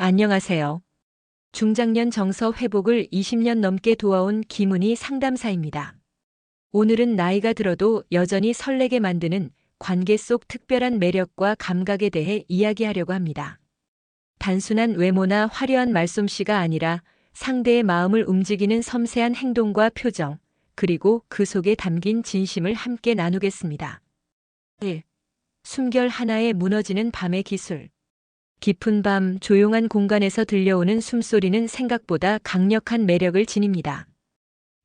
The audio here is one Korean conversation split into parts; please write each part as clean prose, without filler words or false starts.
안녕하세요. 중장년 정서 회복을 20년 넘게 도와온 김은희 상담사입니다. 오늘은 나이가 들어도 여전히 설레게 만드는 관계 속 특별한 매력과 감각에 대해 이야기하려고 합니다. 단순한 외모나 화려한 말솜씨가 아니라 상대의 마음을 움직이는 섬세한 행동과 표정, 그리고 그 속에 담긴 진심을 함께 나누겠습니다. 1. 숨결 하나에 무너지는 밤의 기술. 깊은 밤 조용한 공간에서 들려오는 숨소리는 생각보다 강력한 매력을 지닙니다.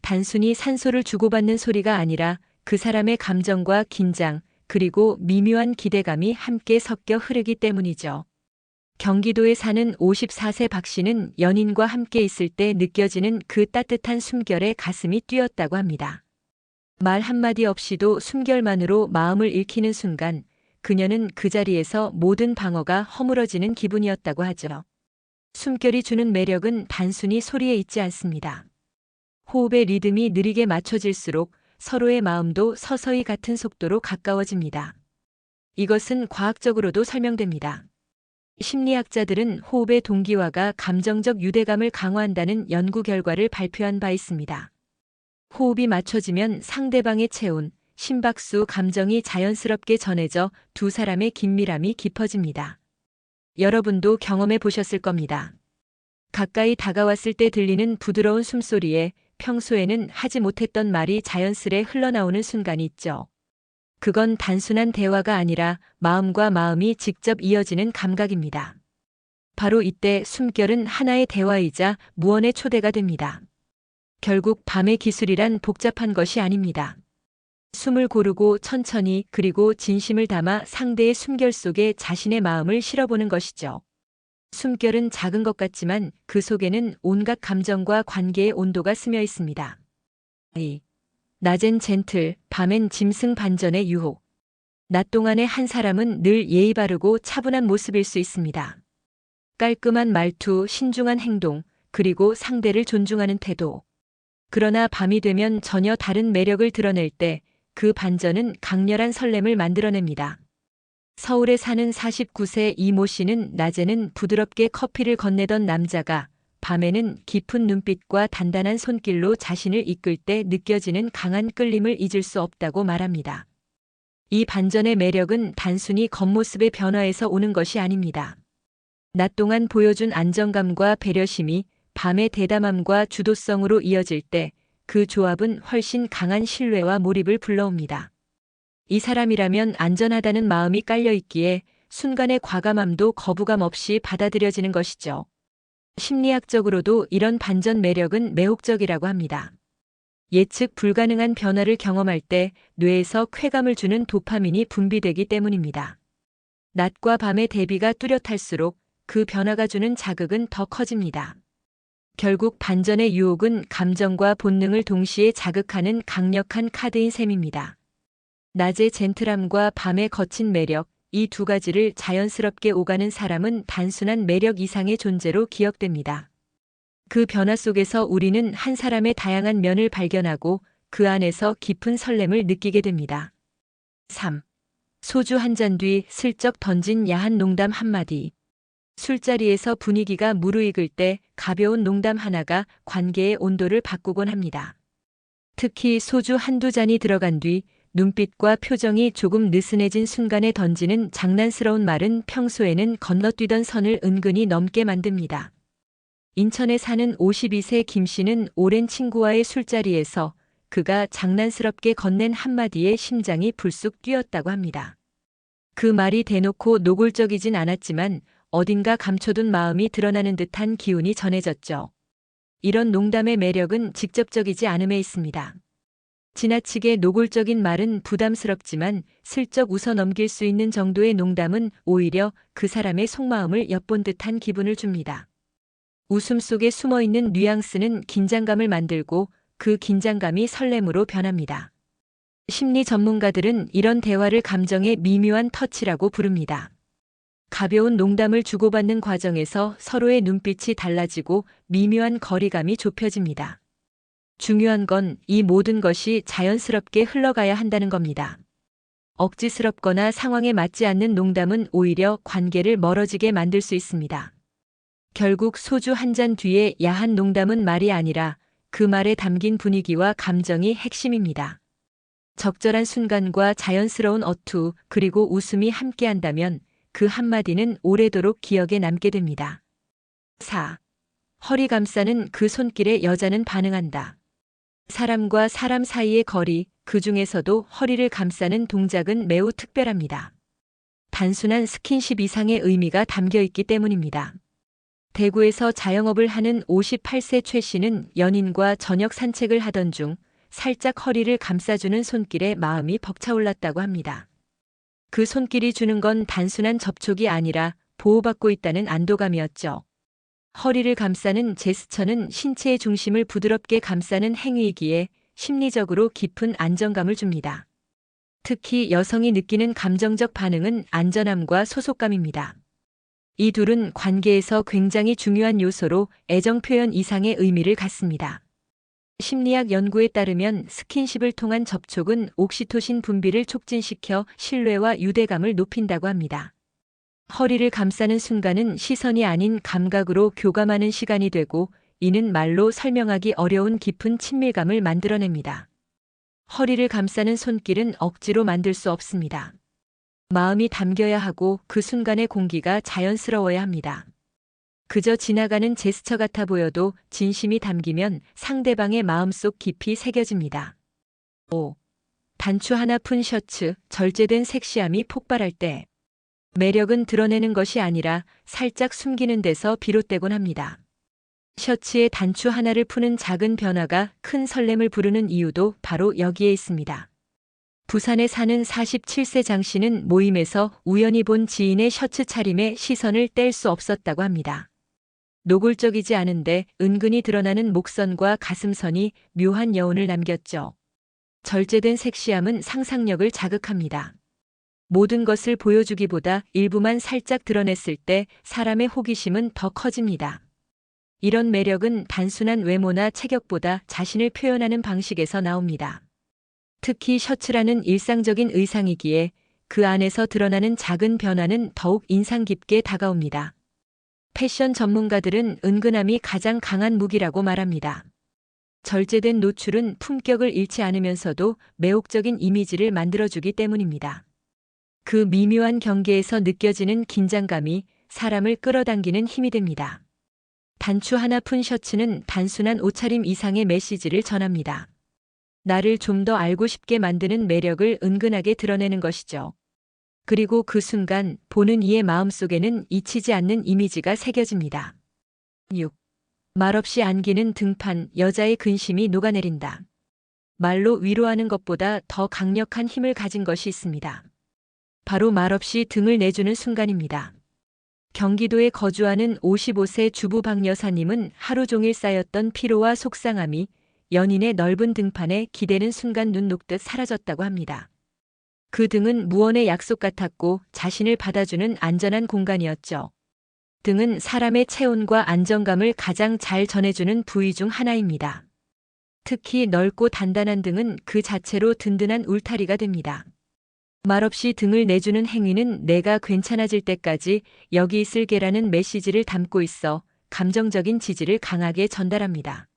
단순히 산소를 주고받는 소리가 아니라 그 사람의 감정과 긴장, 그리고 미묘한 기대감이 함께 섞여 흐르기 때문이죠. 경기도에 사는 54세 박 씨는 연인과 함께 있을 때 느껴지는 그 따뜻한 숨결에 가슴이 뛰었다고 합니다. 말 한마디 없이도 숨결만으로 마음을 읽히는 순간 그녀는 그 자리에서 모든 방어가 허물어지는 기분이었다고 하죠. 숨결이 주는 매력은 단순히 소리에 있지 않습니다. 호흡의 리듬이 느리게 맞춰질수록 서로의 마음도 서서히 같은 속도로 가까워집니다. 이것은 과학적으로도 설명됩니다. 심리학자들은 호흡의 동기화가 감정적 유대감을 강화한다는 연구 결과를 발표한 바 있습니다. 호흡이 맞춰지면 상대방의 체온, 심박수, 감정이 자연스럽게 전해져 두 사람의 긴밀함이 깊어집니다. 여러분도 경험해 보셨을 겁니다. 가까이 다가왔을 때 들리는 부드러운 숨소리에 평소에는 하지 못했던 말이 자연스레 흘러나오는 순간이 있죠. 그건 단순한 대화가 아니라 마음과 마음이 직접 이어지는 감각입니다. 바로 이때 숨결은 하나의 대화이자 무언의 초대가 됩니다. 결국 밤의 기술이란 복잡한 것이 아닙니다. 숨을 고르고 천천히 그리고 진심을 담아 상대의 숨결 속에 자신의 마음을 실어보는 것이죠. 숨결은 작은 것 같지만 그 속에는 온갖 감정과 관계의 온도가 스며 있습니다. 낮엔 젠틀, 밤엔 짐승 반전의 유혹. 낮 동안의 한 사람은 늘 예의 바르고 차분한 모습일 수 있습니다. 깔끔한 말투, 신중한 행동, 그리고 상대를 존중하는 태도. 그러나 밤이 되면 전혀 다른 매력을 드러낼 때 그 반전은 강렬한 설렘을 만들어냅니다. 서울에 사는 49세 이모 씨는 낮에는 부드럽게 커피를 건네던 남자가 밤에는 깊은 눈빛과 단단한 손길로 자신을 이끌 때 느껴지는 강한 끌림을 잊을 수 없다고 말합니다. 이 반전의 매력은 단순히 겉모습의 변화에서 오는 것이 아닙니다. 낮 동안 보여준 안정감과 배려심이 밤의 대담함과 주도성으로 이어질 때 그 조합은 훨씬 강한 신뢰와 몰입을 불러옵니다. 이 사람이라면 안전하다는 마음이 깔려있기에 순간의 과감함도 거부감 없이 받아들여지는 것이죠. 심리학적으로도 이런 반전 매력은 매혹적이라고 합니다. 예측 불가능한 변화를 경험할 때 뇌에서 쾌감을 주는 도파민이 분비되기 때문입니다. 낮과 밤의 대비가 뚜렷할수록 그 변화가 주는 자극은 더 커집니다. 결국 반전의 유혹은 감정과 본능을 동시에 자극하는 강력한 카드인 셈입니다. 낮의 젠틀함과 밤의 거친 매력, 이 두 가지를 자연스럽게 오가는 사람은 단순한 매력 이상의 존재로 기억됩니다. 그 변화 속에서 우리는 한 사람의 다양한 면을 발견하고 그 안에서 깊은 설렘을 느끼게 됩니다. 3. 소주 한 잔 뒤 슬쩍 던진 야한 농담 한마디. 술자리에서 분위기가 무르익을 때 가벼운 농담 하나가 관계의 온도를 바꾸곤 합니다. 특히 소주 한두 잔이 들어간 뒤 눈빛과 표정이 조금 느슨해진 순간에 던지는 장난스러운 말은 평소에는 건너뛰던 선을 은근히 넘게 만듭니다. 인천에 사는 52세 김 씨는 오랜 친구와의 술자리에서 그가 장난스럽게 건넨 한마디에 심장이 불쑥 뛰었다고 합니다. 그 말이 대놓고 노골적이진 않았지만 어딘가 감춰둔 마음이 드러나는 듯한 기운이 전해졌죠. 이런 농담의 매력은 직접적이지 않음에 있습니다. 지나치게 노골적인 말은 부담스럽지만 슬쩍 웃어 넘길 수 있는 정도의 농담은 오히려 그 사람의 속마음을 엿본 듯한 기분을 줍니다. 웃음 속에 숨어있는 뉘앙스는 긴장감을 만들고 그 긴장감이 설렘으로 변합니다. 심리 전문가들은 이런 대화를 감정의 미묘한 터치라고 부릅니다. 가벼운 농담을 주고받는 과정에서 서로의 눈빛이 달라지고 미묘한 거리감이 좁혀집니다. 중요한 건 이 모든 것이 자연스럽게 흘러가야 한다는 겁니다. 억지스럽거나 상황에 맞지 않는 농담은 오히려 관계를 멀어지게 만들 수 있습니다. 결국 소주 한 잔 뒤에 야한 농담은 말이 아니라 그 말에 담긴 분위기와 감정이 핵심입니다. 적절한 순간과 자연스러운 어투 그리고 웃음이 함께한다면 그 한마디는 오래도록 기억에 남게 됩니다. 4. 허리 감싸는 그 손길에 여자는 반응한다. 사람과 사람 사이의 거리, 그 중에서도 허리를 감싸는 동작은 매우 특별합니다. 단순한 스킨십 이상의 의미가 담겨 있기 때문입니다. 대구에서 자영업을 하는 58세 최 씨는 연인과 저녁 산책을 하던 중 살짝 허리를 감싸주는 손길에 마음이 벅차올랐다고 합니다. 그 손길이 주는 건 단순한 접촉이 아니라 보호받고 있다는 안도감이었죠. 허리를 감싸는 제스처는 신체의 중심을 부드럽게 감싸는 행위이기에 심리적으로 깊은 안정감을 줍니다. 특히 여성이 느끼는 감정적 반응은 안전함과 소속감입니다. 이 둘은 관계에서 굉장히 중요한 요소로 애정 표현 이상의 의미를 갖습니다. 심리학 연구에 따르면 스킨십을 통한 접촉은 옥시토신 분비를 촉진시켜 신뢰와 유대감을 높인다고 합니다. 허리를 감싸는 순간은 시선이 아닌 감각으로 교감하는 시간이 되고 이는 말로 설명하기 어려운 깊은 친밀감을 만들어냅니다. 허리를 감싸는 손길은 억지로 만들 수 없습니다. 마음이 담겨야 하고 그 순간의 공기가 자연스러워야 합니다. 그저 지나가는 제스처 같아 보여도 진심이 담기면 상대방의 마음속 깊이 새겨집니다. 5. 단추 하나 푼 셔츠, 절제된 섹시함이 폭발할 때. 매력은 드러내는 것이 아니라 살짝 숨기는 데서 비롯되곤 합니다. 셔츠에 단추 하나를 푸는 작은 변화가 큰 설렘을 부르는 이유도 바로 여기에 있습니다. 부산에 사는 47세 장 씨는 모임에서 우연히 본 지인의 셔츠 차림에 시선을 뗄 수 없었다고 합니다. 노골적이지 않은데 은근히 드러나는 목선과 가슴선이 묘한 여운을 남겼죠. 절제된 섹시함은 상상력을 자극합니다. 모든 것을 보여주기보다 일부만 살짝 드러냈을 때 사람의 호기심은 더 커집니다. 이런 매력은 단순한 외모나 체격보다 자신을 표현하는 방식에서 나옵니다. 특히 셔츠라는 일상적인 의상이기에 그 안에서 드러나는 작은 변화는 더욱 인상 깊게 다가옵니다. 패션 전문가들은 은근함이 가장 강한 무기라고 말합니다. 절제된 노출은 품격을 잃지 않으면서도 매혹적인 이미지를 만들어주기 때문입니다. 그 미묘한 경계에서 느껴지는 긴장감이 사람을 끌어당기는 힘이 됩니다. 단추 하나 푼 셔츠는 단순한 옷차림 이상의 메시지를 전합니다. 나를 좀 더 알고 싶게 만드는 매력을 은근하게 드러내는 것이죠. 그리고 그 순간 보는 이의 마음속에는 잊히지 않는 이미지가 새겨집니다. 6. 말없이 안기는 등판, 여자의 근심이 녹아내린다. 말로 위로하는 것보다 더 강력한 힘을 가진 것이 있습니다. 바로 말없이 등을 내주는 순간입니다. 경기도에 거주하는 55세 주부 박 여사님은 하루 종일 쌓였던 피로와 속상함이 연인의 넓은 등판에 기대는 순간 눈 녹듯 사라졌다고 합니다. 그 등은 무언의 약속 같았고 자신을 받아주는 안전한 공간이었죠. 등은 사람의 체온과 안정감을 가장 잘 전해주는 부위 중 하나입니다. 특히 넓고 단단한 등은 그 자체로 든든한 울타리가 됩니다. 말없이 등을 내주는 행위는 내가 괜찮아질 때까지 여기 있을게라는 메시지를 담고 있어 감정적인 지지를 강하게 전달합니다.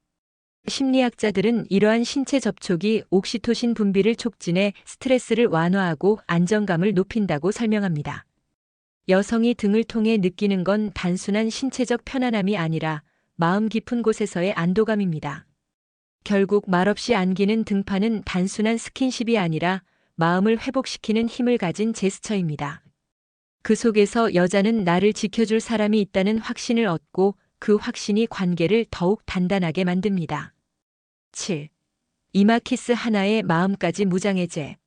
심리학자들은 이러한 신체 접촉이 옥시토신 분비를 촉진해 스트레스를 완화하고 안정감을 높인다고 설명합니다. 여성이 등을 통해 느끼는 건 단순한 신체적 편안함이 아니라 마음 깊은 곳에서의 안도감입니다. 결국 말없이 안기는 등판은 단순한 스킨십이 아니라 마음을 회복시키는 힘을 가진 제스처입니다. 그 속에서 여자는 나를 지켜줄 사람이 있다는 확신을 얻고 그 확신이 관계를 더욱 단단하게 만듭니다. 7. 이마 키스 하나에 마음까지 무장해제.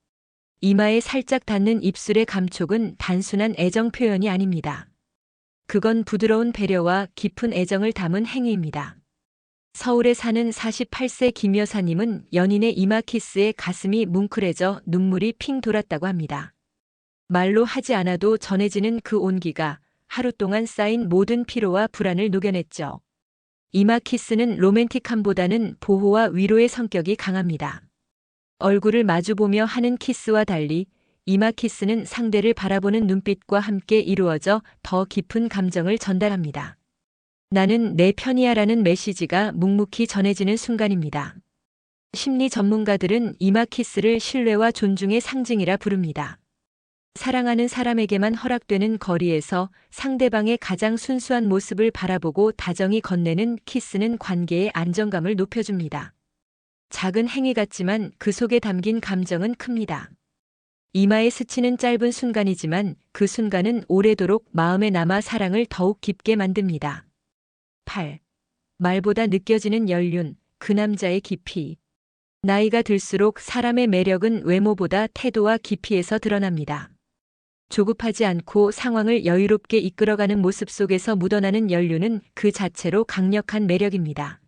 이마에 살짝 닿는 입술의 감촉은 단순한 애정 표현이 아닙니다. 그건 부드러운 배려와 깊은 애정을 담은 행위입니다. 서울에 사는 48세 김 여사님은 연인의 이마 키스에 가슴이 뭉클해져 눈물이 핑 돌았다고 합니다. 말로 하지 않아도 전해지는 그 온기가 하루 동안 쌓인 모든 피로와 불안을 녹여냈죠. 이마 키스는 로맨틱함보다는 보호와 위로의 성격이 강합니다. 얼굴을 마주보며 하는 키스와 달리 이마 키스는 상대를 바라보는 눈빛과 함께 이루어져 더 깊은 감정을 전달합니다. 나는 내 편이야라는 메시지가 묵묵히 전해지는 순간입니다. 심리 전문가들은 이마 키스를 신뢰와 존중의 상징이라 부릅니다. 사랑하는 사람에게만 허락되는 거리에서 상대방의 가장 순수한 모습을 바라보고 다정히 건네는 키스는 관계의 안정감을 높여줍니다. 작은 행위 같지만 그 속에 담긴 감정은 큽니다. 이마에 스치는 짧은 순간이지만 그 순간은 오래도록 마음에 남아 사랑을 더욱 깊게 만듭니다. 8. 말보다 느껴지는 연륜, 그 남자의 깊이. 나이가 들수록 사람의 매력은 외모보다 태도와 깊이에서 드러납니다. 조급하지 않고 상황을 여유롭게 이끌어가는 모습 속에서 묻어나는 연륜은 그 자체로 강력한 매력입니다.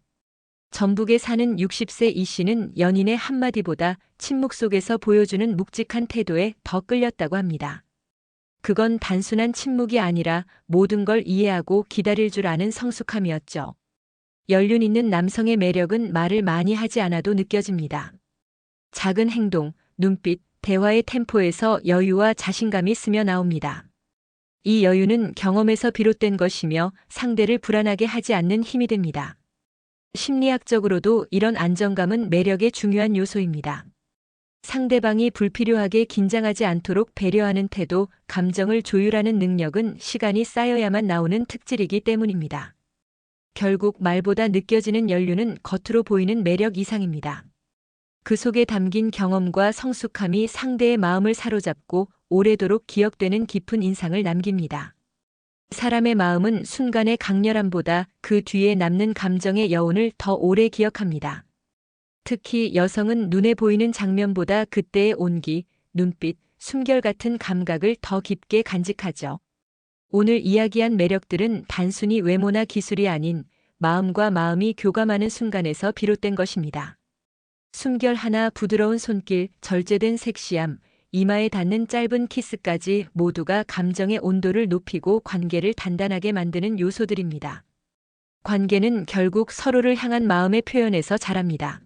전북에 사는 60세 이 씨는 연인의 한마디보다 침묵 속에서 보여주는 묵직한 태도에 더 끌렸다고 합니다. 그건 단순한 침묵이 아니라 모든 걸 이해하고 기다릴 줄 아는 성숙함이었죠. 연륜 있는 남성의 매력은 말을 많이 하지 않아도 느껴집니다. 작은 행동, 눈빛, 대화의 템포에서 여유와 자신감이 스며 나옵니다. 이 여유는 경험에서 비롯된 것이며 상대를 불안하게 하지 않는 힘이 됩니다. 심리학적으로도 이런 안정감은 매력의 중요한 요소입니다. 상대방이 불필요하게 긴장하지 않도록 배려하는 태도, 감정을 조율하는 능력은 시간이 쌓여야만 나오는 특질이기 때문입니다. 결국 말보다 느껴지는 연륜은 겉으로 보이는 매력 이상입니다. 그 속에 담긴 경험과 성숙함이 상대의 마음을 사로잡고 오래도록 기억되는 깊은 인상을 남깁니다. 사람의 마음은 순간의 강렬함보다 그 뒤에 남는 감정의 여운을 더 오래 기억합니다. 특히 여성은 눈에 보이는 장면보다 그때의 온기, 눈빛, 숨결 같은 감각을 더 깊게 간직하죠. 오늘 이야기한 매력들은 단순히 외모나 기술이 아닌 마음과 마음이 교감하는 순간에서 비롯된 것입니다. 숨결 하나, 부드러운 손길, 절제된 섹시함, 이마에 닿는 짧은 키스까지 모두가 감정의 온도를 높이고 관계를 단단하게 만드는 요소들입니다. 관계는 결국 서로를 향한 마음의 표현에서 자랍니다.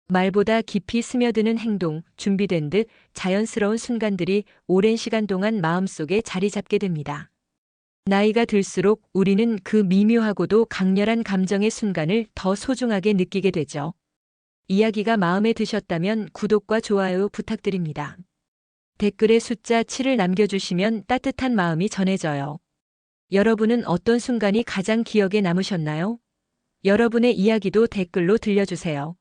말보다 깊이 스며드는 행동, 준비된 듯 자연스러운 순간들이 오랜 시간 동안 마음속에 자리 잡게 됩니다. 나이가 들수록 우리는 그 미묘하고도 강렬한 감정의 순간을 더 소중하게 느끼게 되죠. 이야기가 마음에 드셨다면 구독과 좋아요 부탁드립니다. 댓글에 숫자 7을 남겨주시면 따뜻한 마음이 전해져요. 여러분은 어떤 순간이 가장 기억에 남으셨나요? 여러분의 이야기도 댓글로 들려주세요.